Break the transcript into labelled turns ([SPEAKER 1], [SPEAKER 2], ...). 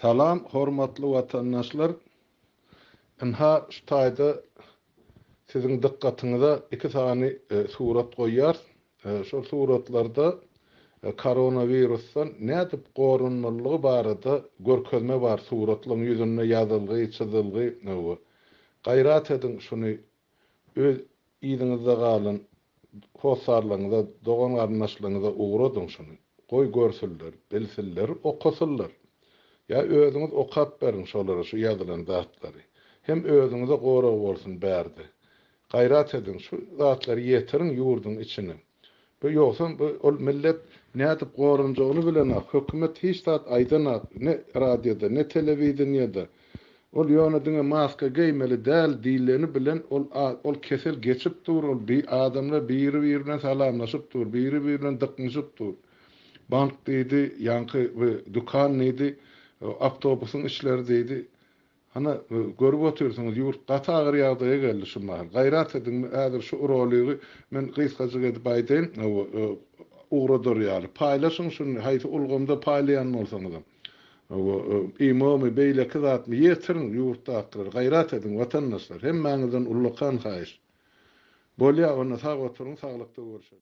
[SPEAKER 1] Salam, hormatly watandaşlar. Inha şu taýda siziň dikkatiňize iki tane surat goýýar. Şol suratlarda koronavirusdan nädip gorunmalygy barada görkezme bar. Suratlaryň ýüzünde ýazylgy, çizilgy, näwe. Gaýrat edin şunu öz ýylyňyzda galyn, hosarlygyňyza, dogan garnaşlygyňyza uğradyn şunu. Goý görsünler, bilsinler, okasyllar. Ya özüňiz okap berin şolara şu ýazylan zatlary. Hem özüňize gorak bolsun bärdi. Gaýrat edin şu zatlary ýetirin ýurdun içine. Bu ýoksa bu ol millet nädip gorunjagyny bilenok. Hökümet hiç zat aýdanok, ne radioda, ne telewizionyada. Ol ýöne maska giýmeli däl diýileni bilen ol kesel geçip dur, ol bir adamlar biri bilen salamlaşyp dur, biri bilen dıknyşyp dur. Bank diýdi, ýanky dukan diýdi, avtobusyň işleri diýdi. Hana görüp otursanız ýurt gata agyr ýagdaýa geldi şu mahal. Gaýrat edin häzir şu urolygy men gysgaça edip aýdym, uğradyr ýaly. Paýlaşyň şunu, haýsy ulgamda paýlayan bolsaňyz. İmamy beýle kızatmy ýetirin ýurtda akdyr. Gaýrat edin watandaşlar. Hemmäňizden ullukan haýyş. Bolýa ona sag oturun, saglykda görüşelim.